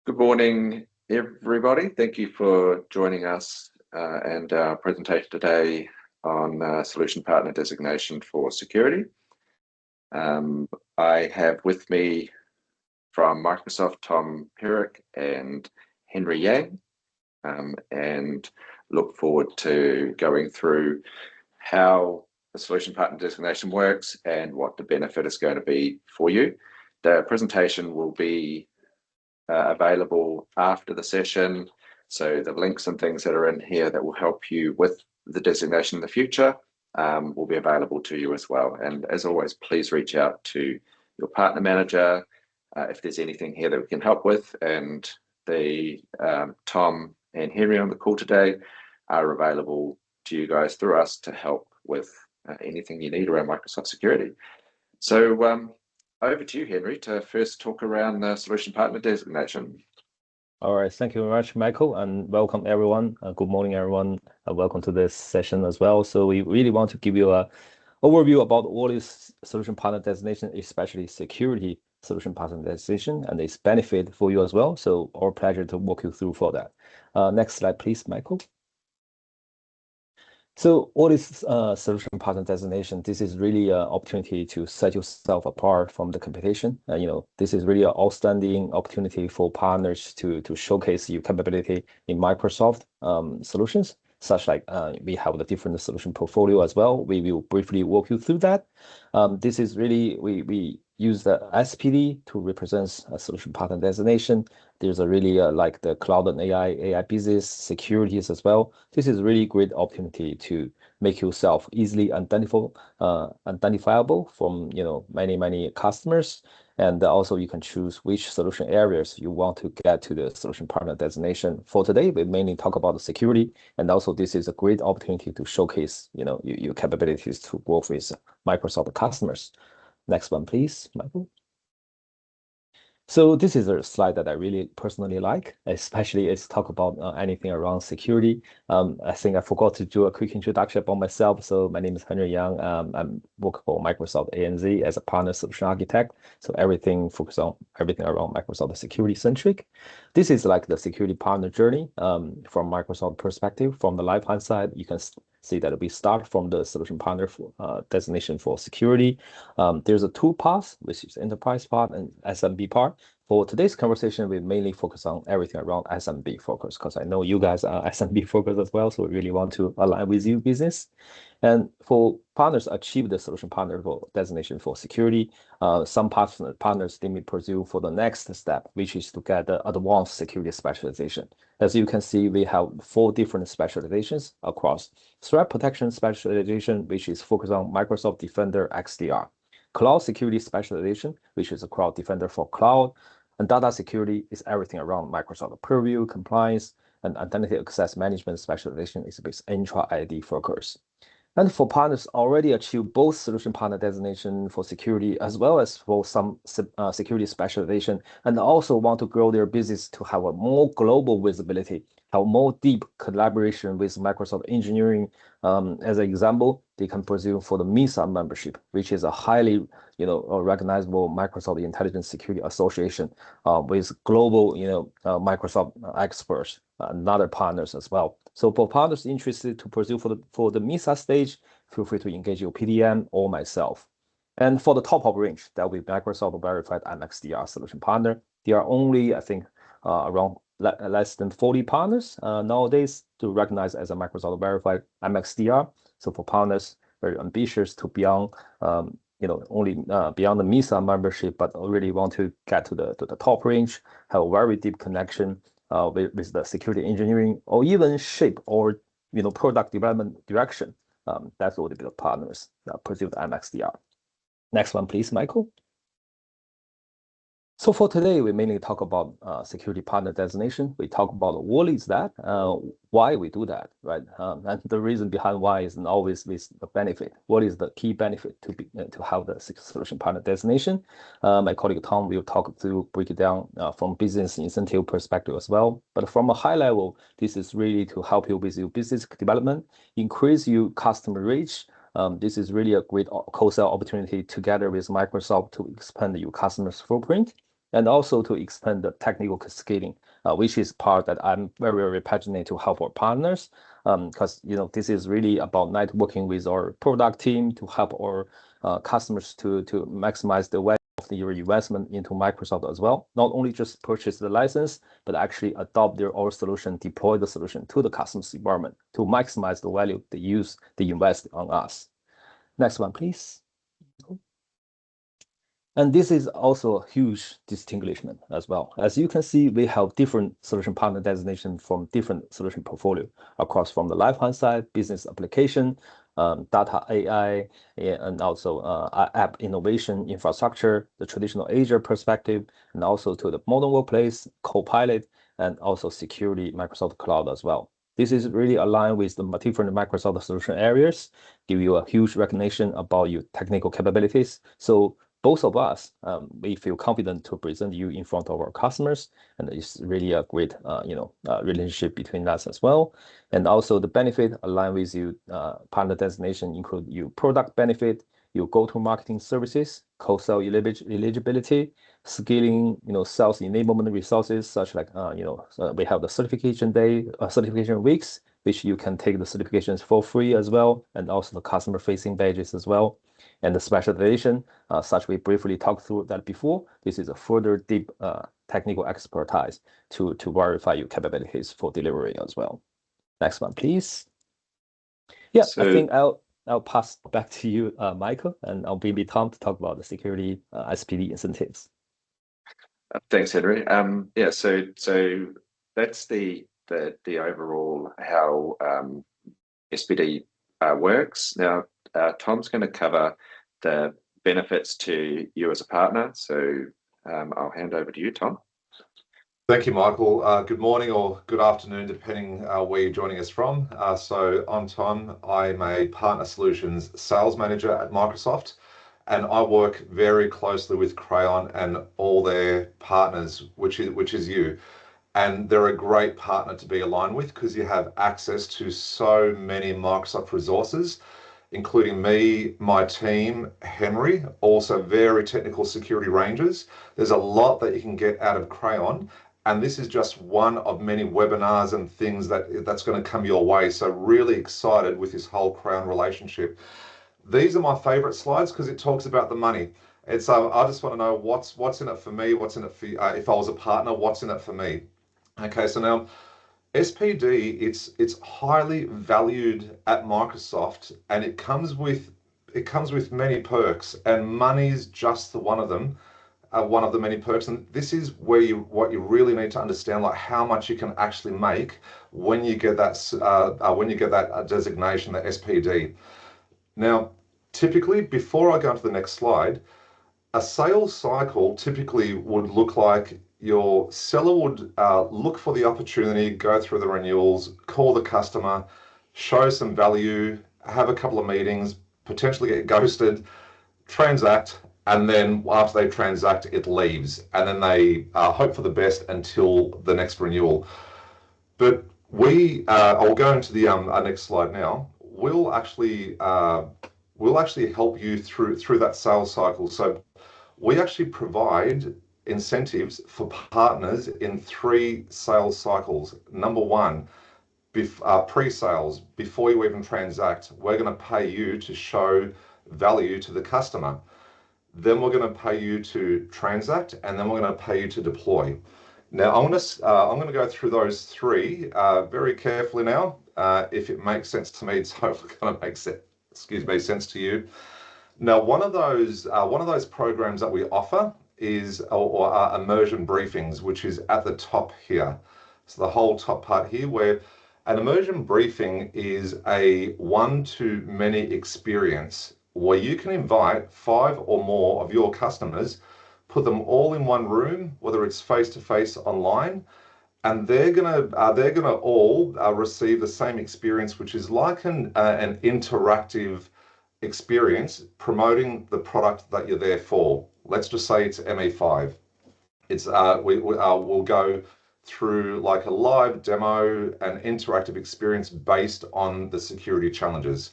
Good morning, everybody. Thank you for joining us and our presentation today on Solution Partner Designation for Security. I have with me from Microsoft, Tom Perrick and Henry Yang, and look forward to going through how the Solution Partner Designation works and what the benefit is going to be for you. The presentation will be available after the session. So the links and things that are in here that will help you with the designation in the future will be available to you as well. And as always, please reach out to your partner manager if there's anything here that we can help with. And the Tom and Henry on the call today are available to you guys through us to help with anything you need around Microsoft security. So over to you, Henry, to first talk around the Solution Partner Designation. All right, thank you very much, Michael, and welcome everyone. Good morning, everyone. Welcome to this session as well. So we really want to give you an overview about what is Solution Partner Designation, especially security Solution Partner Designation, and its benefit for you as well. So our pleasure to walk you through for that. Next slide, please, Michael. So what is Solution Partner Designation? This is really an opportunity to set yourself apart from the competition. This is really an outstanding opportunity for partners to showcase your capability in Microsoft solutions, such like we have the different solution portfolio as well. We will briefly walk you through that. This is really, we use the SPD to represent a Solution Partner Designation. There's a really like the cloud and AI business, securities as well. This is really great opportunity to make yourself easily identifiable from many customers. And also you can choose which solution areas you want to get to the Solution Partner Designation. For today, we mainly talk about the security, and also this is a great opportunity to showcase your capabilities to work with Microsoft customers. Next one, please, Michael. So this is a slide that I really personally like, especially it's talk about anything around security. I think I forgot to do a quick introduction about myself. So my name is Henry Yang. I'm working for Microsoft ANZ as a partner solution architect. So everything focused on everything around Microsoft security centric. This is like the security partner journey from Microsoft perspective. From the left-hand side, you can see that we start from the Solution Partner Designation for security. There's a two paths, which is enterprise part and SMB part. For today's conversation, we mainly focus on everything around SMB focus, because I know you guys are SMB focused as well, so we really want to align with you business. And for partners achieve the Solution Partner Designation for security, some partners they may pursue for the next step, which is to get the advanced security specialization. As you can see, we have 4 different specializations across: threat protection specialization, which is focused on Microsoft Defender XDR; cloud security specialization, which is a cloud defender for cloud; and data security is everything around Microsoft Purview, compliance, and identity access management specialization is with Entra ID focus. And for partners already achieve both Solution Partner Designation for security as well as for some security specialization, and also want to grow their business to have a more global visibility, have more deep collaboration with Microsoft engineering. As an example, they can pursue for the MISA membership, which is a highly recognizable Microsoft Intelligence Security Association with global Microsoft experts and other partners as well. So for partners interested to pursue for the MISA stage, feel free to engage your PDM or myself. And for the top of range, that will be Microsoft verified MXDR solution partner. There are only, I think, around less than 40 partners nowadays to recognize as a Microsoft verified MXDR. So for partners very ambitious to beyond only beyond the MISA membership, but already want to get to the top range, have a very deep connection with the security engineering, or even shape or product development direction. That's what the partners pursue the MXDR. Next one, please, Michael. So for today, we mainly talk about security partner designation. We talk about what is that, why we do that, right? And the reason behind why is always with the benefit. What is the key benefit to have the solution partner designation? My colleague Tom will break it down from business incentive perspective as well. But from a high level, this is really to help you with your business development, increase your customer reach. This is really a great co-sell opportunity together with Microsoft to expand your customers' footprint. and also to expand the technical scaling, which is part that I'm very, very passionate to help our partners, because this is really about networking with our product team to help our customers to maximize the value of your investment into Microsoft as well. Not only just purchase the license, but actually adopt our solution, deploy the solution to the customer's environment to maximize the value they invest on us. Next one, please. And this is also a huge distinguishment as well. As you can see, we have different solution partner designation from different solution portfolio across from the left-hand side, business application, data AI, and also app innovation infrastructure, the traditional Azure perspective, and also to the modern workplace, Copilot, and also security, Microsoft Cloud as well. This is really aligned with the different Microsoft solution areas, give you a huge recognition about your technical capabilities. So both of us, we feel confident to present you in front of our customers, and it's really a great, relationship between us as well. And also the benefit aligned with you, partner designation include your product benefit, your go-to-marketing services, co-sell eligibility, scaling, sales enablement resources, such like, we have the certification weeks, which you can take the certifications for free as well, and also the customer-facing badges as well. And the specialization, such we briefly talked through that before. This is a further deep technical expertise to verify your capabilities for delivery as well. Next one, please. Yeah, so I think I'll pass back to you, Michael, and I'll be Tom to talk about the security SPD incentives. Thanks, Henry. Yeah, so that's the overall how SPD works. Now, Tom's going to cover the benefits to you as a partner. So I'll hand over to you, Tom. Thank you, Michael. Good morning or good afternoon, depending where you're joining us from. So I'm Tom. I'm a Partner Solutions Sales Manager at Microsoft, and I work very closely with Crayon and all their partners, which is you. And they're a great partner to be aligned with because you have access to so many Microsoft resources, including me, my team, Henry, also very technical security rangers. There's a lot that you can get out of Crayon, and this is just one of many webinars and things that's going to come your way. So really excited with this whole Crayon relationship. These are my favorite slides because it talks about the money. It's I just want to know what's in it for me, what's in it for if I was a partner, what's in it for me. Okay, so now SPD, it's highly valued at Microsoft, and it comes with many perks, and money's just one of them, one of the many perks. And this is where what you really need to understand, like how much you can actually make when you get that designation, the SPD. Now, typically, before I go on to the next slide, a sales cycle typically would look like your seller would look for the opportunity, go through the renewals, call the customer, show some value, have a couple of meetings, potentially get ghosted, transact, and then after they transact, it leaves. And then they hope for the best until the next renewal. But I'll go into the next slide now. We'll actually help you through that sales cycle. So we actually provide incentives for partners in 3 sales cycles. Number 1, pre-sales. Before you even transact, we're going to pay you to show value to the customer. Then we're going to pay you to transact, and then we're going to pay you to deploy. Now I'm going to go through those 3 very carefully now. If it makes sense to me, it's hopefully going to make sense to you. Now, one of those programs that we offer is our immersion briefings, which is at the top here. So the whole top part here, where an immersion briefing is a one-to-many experience where you can invite 5 or more of your customers, put them all in one room, whether it's face-to-face online, and they're gonna all receive the same experience, which is like an interactive experience promoting the product that you're there for. Let's just say it's ME5. It's we'll go through like a live demo and interactive experience based on the security challenges.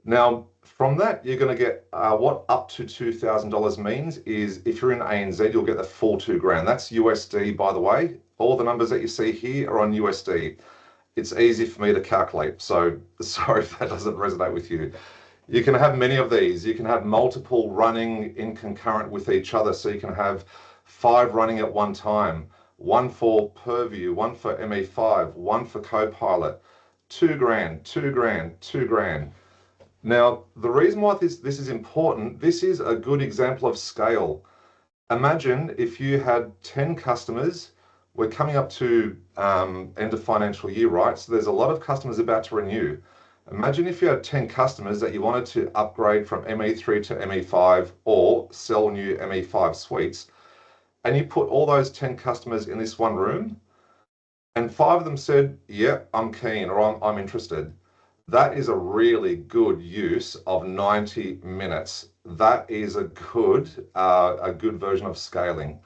Now, from that, you're going to get what up to $2,000 means is if you're in ANZ, you'll get the full 2 grand. That's USD, by the way. All the numbers that you see here are on USD. It's easy for me to calculate, so sorry if that doesn't resonate with you. You can have many of these. You can have multiple running in concurrent with each other. So you can have 5 running at one time, 1 for Purview, 1 for ME5, 1 for Copilot, 2 grand, 2 grand, 2 grand. Now, the reason why this is important, this is a good example of scale. Imagine if you had 10 customers. We're coming up to end of financial year, right? So there's a lot of customers about to renew. Imagine if you had 10 customers that you wanted to upgrade from ME3 to ME5 or sell new ME5 suites, and you put all those 10 customers in this one room, and 5 of them said, yeah, I'm keen, or I'm interested. That is a really good use of 90 minutes. That is a good version of scaling.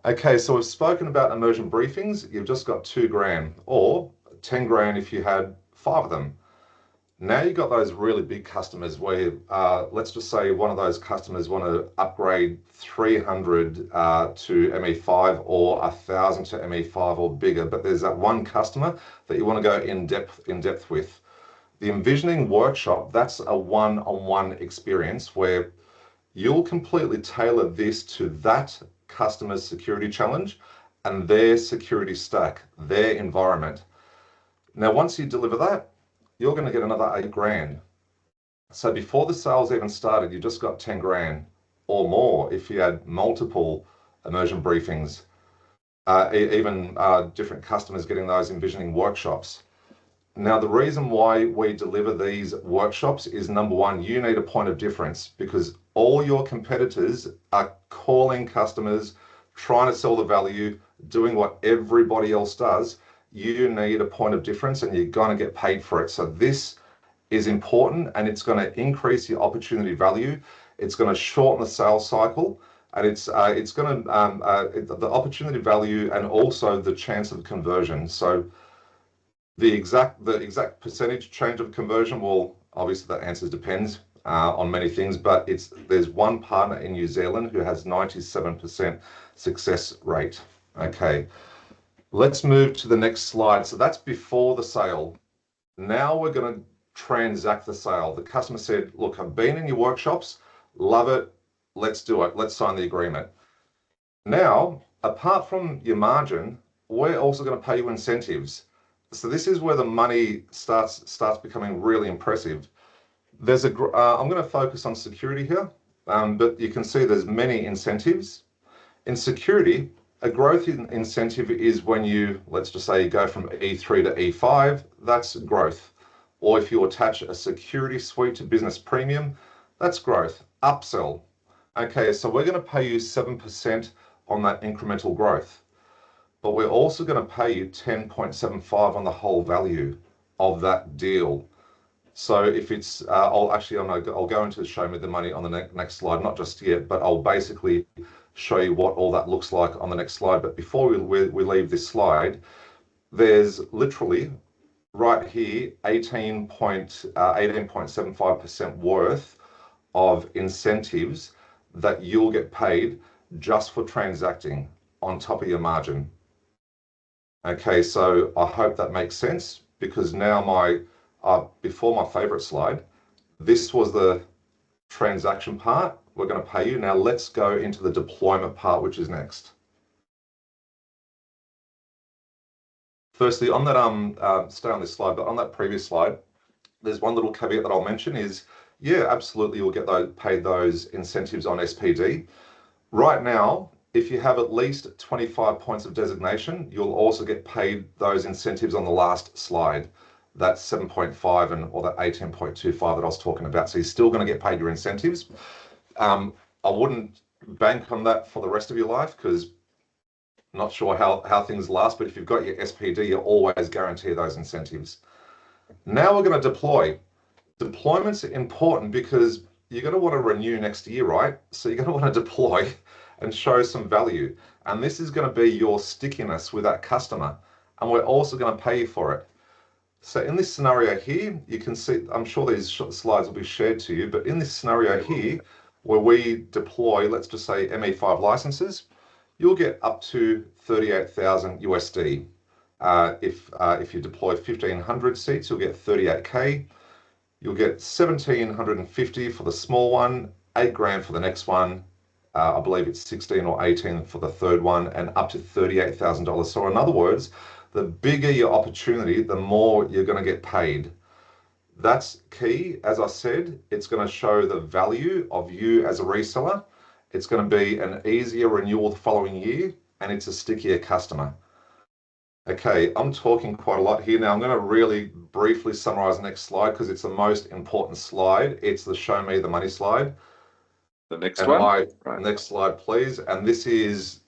Okay, so we've spoken about immersion briefings. You've just got 2 grand, or 10 grand if you had 5 of them. Now you've got those really big customers where, let's just say one of those customers want to upgrade 300 to ME5 or 1,000 to ME5 or bigger, but there's that one customer that you want to go in depth with. The envisioning workshop, that's a one-on-one experience where you'll completely tailor this to that customer's security challenge and their security stack, their environment. Now, once you deliver that, you're going to get another 8 grand. So before the sales even started, you just got 10 grand or more if you had multiple immersion briefings, even different customers getting those envisioning workshops. Now, the reason why we deliver these workshops is, number one, you need a point of difference because all your competitors are calling customers, trying to sell the value, doing what everybody else does. You need a point of difference and you're going to get paid for it. So this is important and it's going to increase your opportunity value. It's going to shorten the sales cycle and it's going to, the opportunity value and also the chance of conversion. So the exact percentage change of conversion, well, obviously that answer depends on many things, but there's one partner in New Zealand who has 97% success rate. Okay, let's move to the next slide. So that's before the sale. Now we're going to transact the sale. The customer said, look, I've been in your workshops, love it, let's do it, let's sign the agreement. Now, apart from your margin, we're also going to pay you incentives. So this is where the money starts becoming really impressive. There's I'm going to focus on security here, but you can see there's many incentives. In security, a growth incentive is when you, let's just say you go from E3 to E5, that's growth. Or if you attach a security suite to business premium, that's growth, upsell. Okay, so we're going to pay you 7% on that incremental growth. But we're also going to pay you 10.75 on the whole value of that deal. So if it's, I'll go into show me the money on the next slide, not just yet, but I'll basically show you what all that looks like on the next slide. But before we leave this slide, there's literally right here 18.75% worth of incentives that you'll get paid just for transacting on top of your margin. Okay, so I hope that makes sense because now before my favorite slide, this was the transaction part. We're going to pay you. Now let's go into the deployment part, which is next. Firstly, on that, stay on this slide, but on that previous slide, there's one little caveat that I'll mention is, yeah, absolutely, you'll get paid those incentives on SPD. Right now, if you have at least 25 points of designation, you'll also get paid those incentives on the last slide. That's 7.5 or that 18.25 that I was talking about. So you're still going to get paid your incentives. I wouldn't bank on that for the rest of your life because I'm not sure how things last, but if you've got your SPD, you always guarantee those incentives. Now we're going to deploy. Deployment's important because you're going to want to renew next year, right? So you're going to want to deploy and show some value. And this is going to be your stickiness with that customer. And we're also going to pay you for it. So in this scenario here, you can see, I'm sure these slides will be shared to you, but in this scenario here, where we deploy, let's just say ME5 licenses, you'll get up to 38,000 USD. If you deploy 1,500 seats, you'll get 38K. You'll get 1,750 for the small one, 8 grand for the next one. I believe it's 16 or 18 for the third one, and up to $38,000. So in other words, the bigger your opportunity, the more you're going to get paid. That's key. As I said, it's going to show the value of you as a reseller. It's going to be an easier renewal the following year, and it's a stickier customer. Okay, I'm talking quite a lot here now. I'm going to really briefly summarize the next slide because it's the most important slide. It's the show me the money slide. The next one. Right. Next slide, please. And this is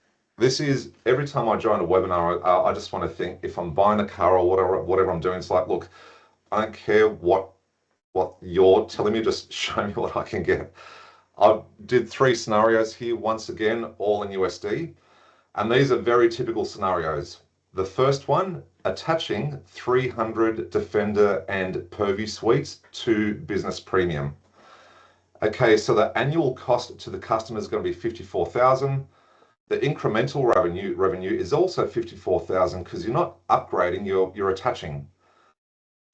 every time I join a webinar, I just want to think, if I'm buying a car or whatever I'm doing, it's like, look, I don't care what you're telling me, just show me what I can get. I did 3 scenarios here, once again, all in USD. And these are very typical scenarios. The first one, attaching 300 Defender and Purview suites to Business Premium. Okay, so the annual cost to the customer is going to be 54,000. The incremental revenue is also 54,000 because you're not upgrading, you're attaching.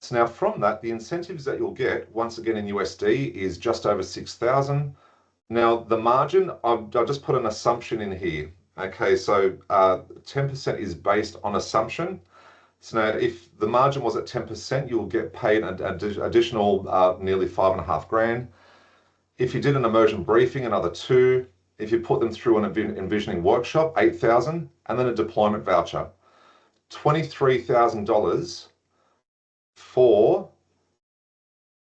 So now from that, the incentives that you'll get, once again in USD, is just over 6,000. Now the margin, I've just put an assumption in here. Okay, so 10% is based on assumption. So now if the margin was at 10%, you'll get paid an additional nearly 5.5 grand. If you did an immersion briefing, another 2. If you put them through an envisioning workshop, 8,000, and then a deployment voucher, $23,000 for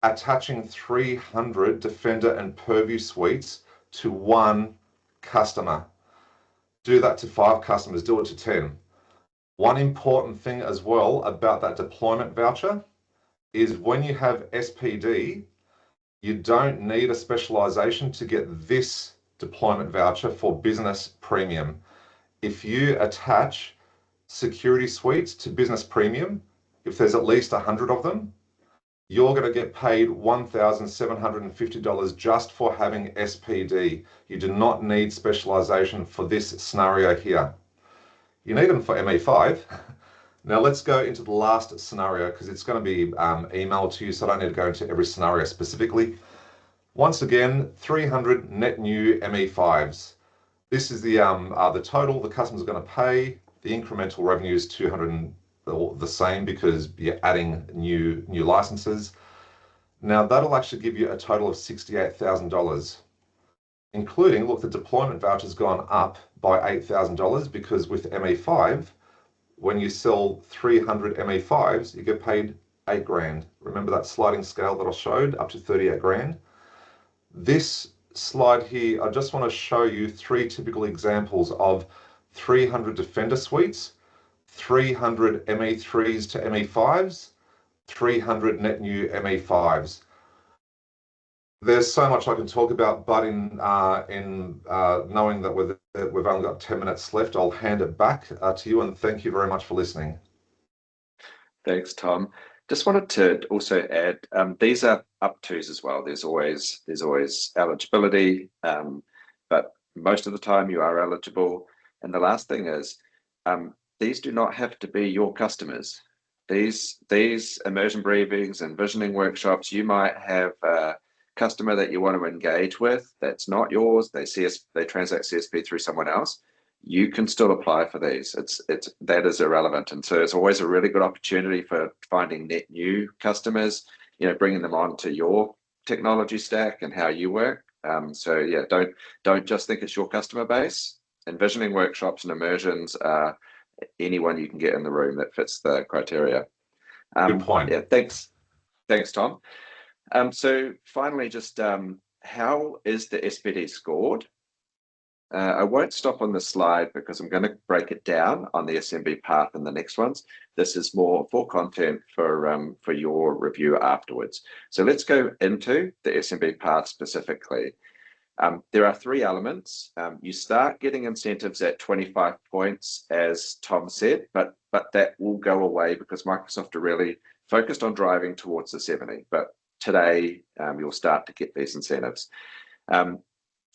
attaching 300 Defender and Purview suites to one customer. Do that to 5 customers, do it to 10. One important thing as well about that deployment voucher is when you have SPD, you don't need a specialization to get this deployment voucher for Business Premium. If you attach security suites to Business Premium, if there's at least 100 of them, you're going to get paid $1,750 just for having SPD. You do not need specialization for this scenario here. You need them for ME5. Now let's go into the last scenario because it's going to be emailed to you, so I don't need to go into every scenario specifically. Once again, 300 net new ME5s. This is the total the customer's going to pay. The incremental revenue is 200, the same because you're adding new licenses. Now that'll actually give you a total of $68,000, including, look, the deployment voucher's gone up by $8,000 because with ME5, when you sell 300 ME5s, you get paid 8 grand. Remember that sliding scale that I showed, up to 38 grand? This slide here, I just want to show you 3 typical examples of 300 Defender suites, 300 ME3s to ME5s, 300 net new ME5s. There's so much I can talk about, but in knowing that we've only got 10 minutes left, I'll hand it back to you, and thank you very much for listening. Thanks, Tom. Just wanted to also add, these are up tos as well. There's always eligibility, but most of the time you are eligible. And the last thing is, these do not have to be your customers. These immersion briefings and visioning workshops, you might have a customer that you want to engage with that's not yours. They transact CSP through someone else. You can still apply for these. That is irrelevant, and so it's always a really good opportunity for finding net new customers. Bringing them onto your technology stack and how you work. So yeah, don't just think it's your customer base. Envisioning workshops and immersions are anyone you can get in the room that fits the criteria. Good point. Yeah, thanks, Tom. So finally, just how is the SPD scored? I won't stop on this slide because I'm going to break it down on the SMB path in the next ones. This is more for content for your review afterwards. So let's go into the SMB path specifically. There are 3 elements. You start getting incentives at 25 points, as Tom said, but that will go away because Microsoft are really focused on driving towards the 70, but today you'll start to get these incentives.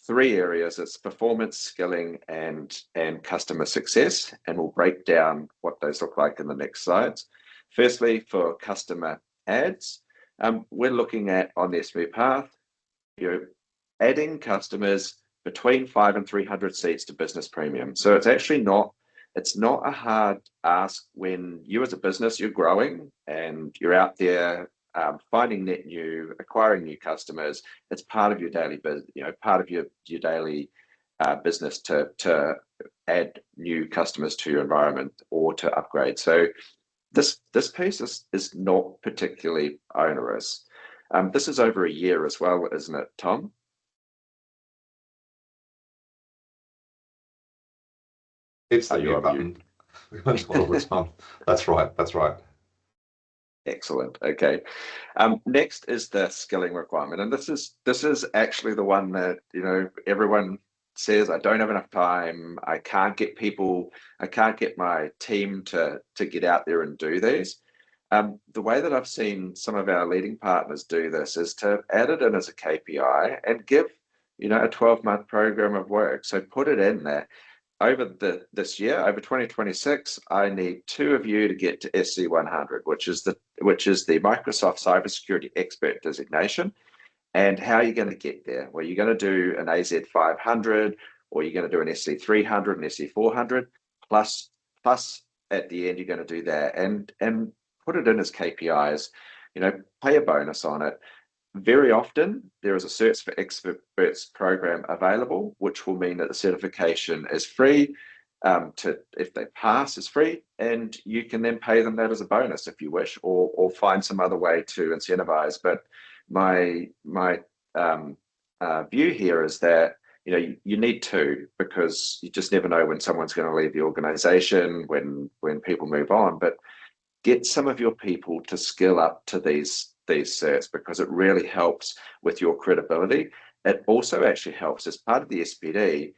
3 areas: it's performance, skilling, and customer success, and we'll break down what those look like in the next slides. Firstly, for customer ads, we're looking at, on the SME path, adding customers between 5 and 300 seats to business premium. So it's actually not a hard ask when you as a business, you're growing and you're out there finding net new, acquiring new customers. It's part of your daily business, part of your daily business to add new customers to your environment or to upgrade. So this piece is not particularly onerous. This is over a year as well, isn't it, Tom? It's the mute button. All the time. That's right. That's right. Excellent. Okay. Next is the skilling requirement, and this is actually the one that everyone says, I don't have enough time. I can't get my team to get out there and do these. The way that I've seen some of our leading partners do this is to add it in as a KPI and give a 12-month program of work. So put it in there. Over this year, over 2026, I need 2 of you to get to SC100, which is the Microsoft Cybersecurity Expert designation. And how are you going to get there? Well, you're going to do an AZ500, or you're going to do an SC300 and SC400, plus at the end you're going to do that, and put it in as KPIs. Pay a bonus on it. Very often there is a Certs for Experts program available, which will mean that the certification is free. If they pass, is free, and you can then pay them that as a bonus if you wish, or find some other way to incentivize. But my view here is that you need 2, because you just never know when someone's going to leave the organization, when people move on. But get some of your people to skill up to these certs, because it really helps with your credibility. It also actually helps as part of the SPD.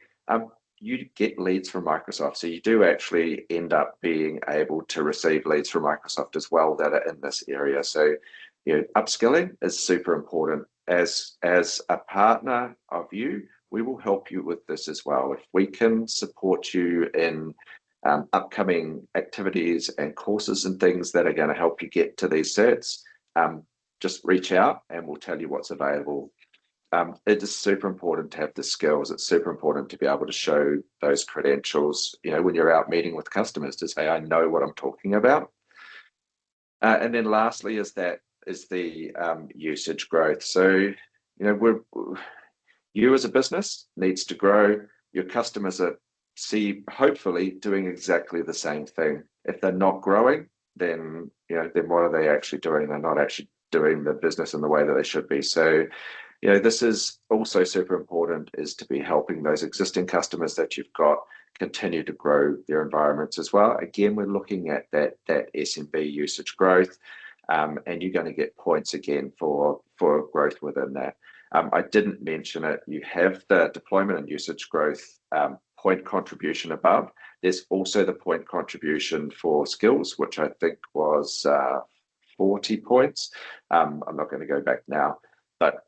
You get leads from Microsoft, so you do actually end up being able to receive leads from Microsoft as well that are in this area. So upskilling is super important. As a partner of you, we will help you with this as well. If we can support you in upcoming activities and courses and things that are going to help you get to these certs, just reach out and we'll tell you what's available. It is super important to have the skills. It's super important to be able to show those credentials, when you're out meeting with customers, to say, I know what I'm talking about. And then lastly is the usage growth. So, you as a business needs to grow. Your customers are hopefully doing exactly the same thing. If they're not growing, then what are they actually doing? They're not actually doing the business in the way that they should be. So this is also super important, is to be helping those existing customers that you've got continue to grow their environments as well. Again, we're looking at that SMB usage growth, and you're going to get points again for growth within that. I didn't mention it. You have the deployment and usage growth point contribution above. There's also the point contribution for skills, which I think was 40 points. I'm not going to go back now, but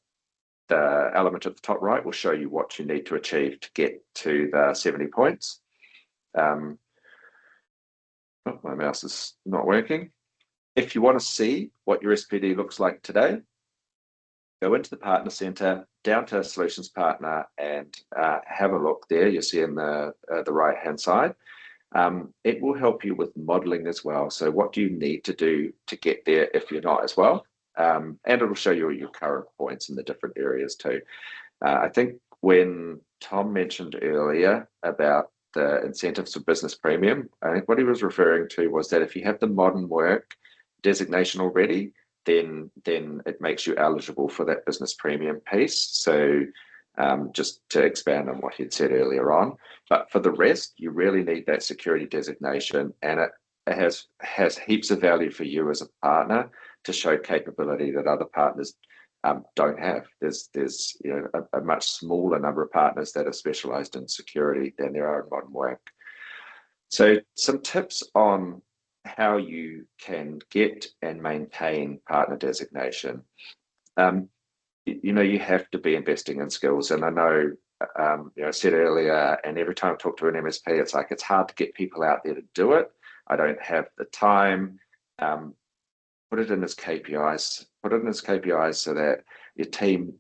the element at the top right will show you what you need to achieve to get to the 70 points. My mouse is not working. If you want to see what your SPD looks like today, go into the Partner Center, down to Solutions Partner, and have a look there. You'll see in the right-hand side. It will help you with modeling as well. So what do you need to do to get there if you're not as well? And it will show you your current points in the different areas too. I think when Tom mentioned earlier about the incentives for business premium, I think what he was referring to was that if you have the modern work designation already, then it makes you eligible for that business premium piece. So just to expand on what he'd said earlier on, but for the rest, you really need that security designation, and it has heaps of value for you as a partner to show capability that other partners don't have. There's a much smaller number of partners that are specialized in security than there are in modern work. So some tips on how you can get and maintain partner designation. You have to be investing in skills, and I know, I said earlier, and every time I talk to an MSP, it's like it's hard to get people out there to do it. I don't have the time. Put it in as KPIs. Put it in as KPIs so that your team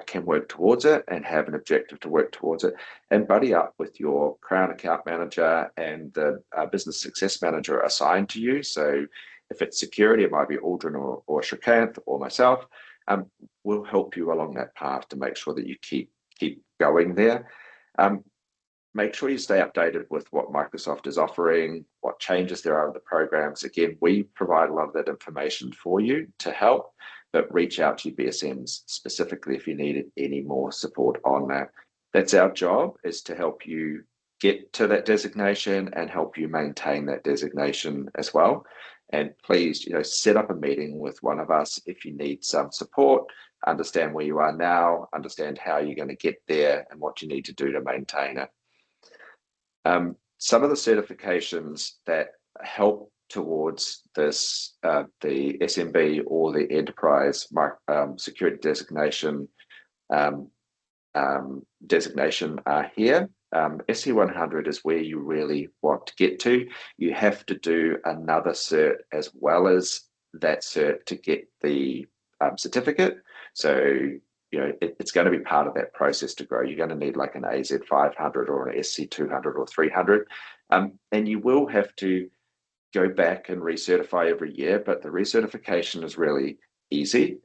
can work towards it and have an objective to work towards it, and buddy up with your Crayon account manager and the business success manager assigned to you. So if it's security, it might be Aldrin or Shrikant or myself. We'll help you along that path to make sure that you keep going there. Make sure you stay updated with what Microsoft is offering, what changes there are in the programs. Again, we provide a lot of that information for you to help, but reach out to your BSMs specifically if you need any more support on that. That's our job, is to help you get to that designation and help you maintain that designation as well. And please, set up a meeting with one of us if you need some support, understand where you are now, understand how you're going to get there and what you need to do to maintain it. Some of the certifications that help towards this, the SMB or the enterprise security designation designation are here. SC100 is where you really want to get to. You have to do another cert as well as that cert to get the certificate. So it's going to be part of that process to grow. You're going to need like an AZ500 or an SC200 or 300. And you will have to go back and recertify every year, but the recertification is really easy.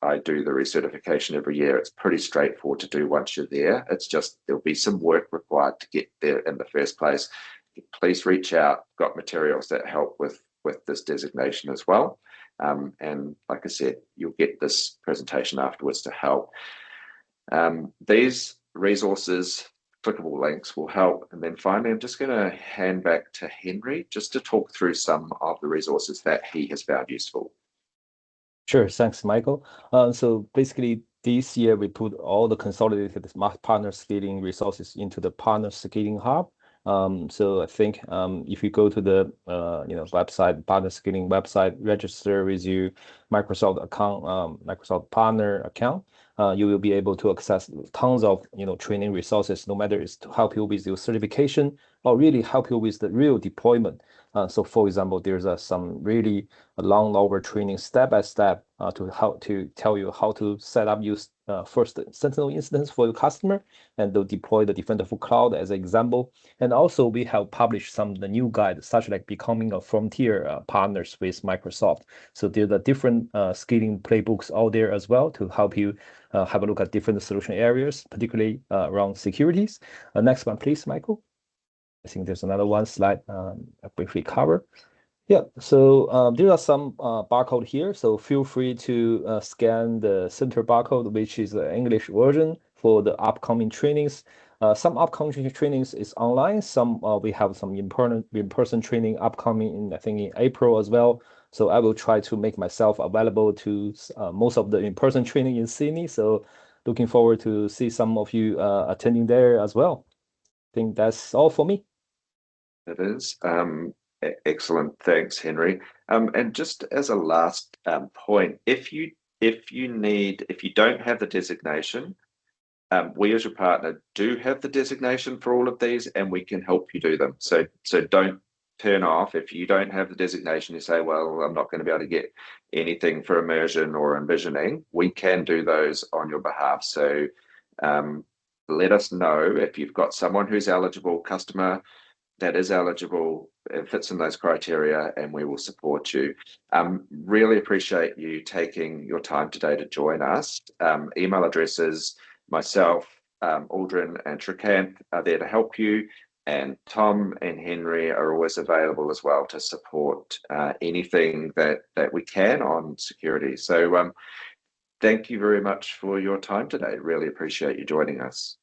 I do the recertification every year. It's pretty straightforward to do once you're there. It's just there'll be some work required to get there in the first place. Please reach out. Got materials that help with this designation as well. And like I said, you'll get this presentation afterwards to help. These resources, clickable links, will help. And then finally, I'm just going to hand back to Henry just to talk through some of the resources that he has found useful. Sure, thanks, Michael. So basically, this year we put all the consolidated partner scaling resources into the partner scaling hub. So I think if you go to the website, partner scaling website, register with your Microsoft account, Microsoft partner account, you will be able to access tons of training resources, no matter it's to help you with your certification or really help you with the real deployment. So for example, there's some really long over training step by step to tell you how to set up your first Sentinel instance for your customer and to deploy the Defender for Cloud as an example. And also we have published some of the new guides, such like becoming a frontier partners with Microsoft. So there's a different scaling playbooks out there as well to help you have a look at different solution areas, particularly around securities. Next one, please, Michael. I think there's another one slide I briefly cover. Yeah, so there are some barcode here, so feel free to scan the center barcode, which is the English version for the upcoming trainings. Some upcoming trainings is online. Some we have some in-person training upcoming I think in April as well. So I will try to make myself available to most of the in-person training in Sydney. So looking forward to see some of you attending there as well. I think that's all for me. It is. Excellent. Thanks, Henry. And just as a last point, if you don't have the designation, we as your partner do have the designation for all of these, and we can help you do them. So don't turn off if you don't have the designation. You say, well, I'm not going to be able to get anything for immersion or envisioning. We can do those on your behalf. So let us know if you've got someone who's eligible, customer that is eligible, it fits in those criteria, and we will support you. Really appreciate you taking your time today to join us. Email addresses, myself, Aldrin and Shrikant are there to help you, and Tom and Henry are always available as well to support anything that we can on security. So thank you very much for your time today. Really appreciate you joining us.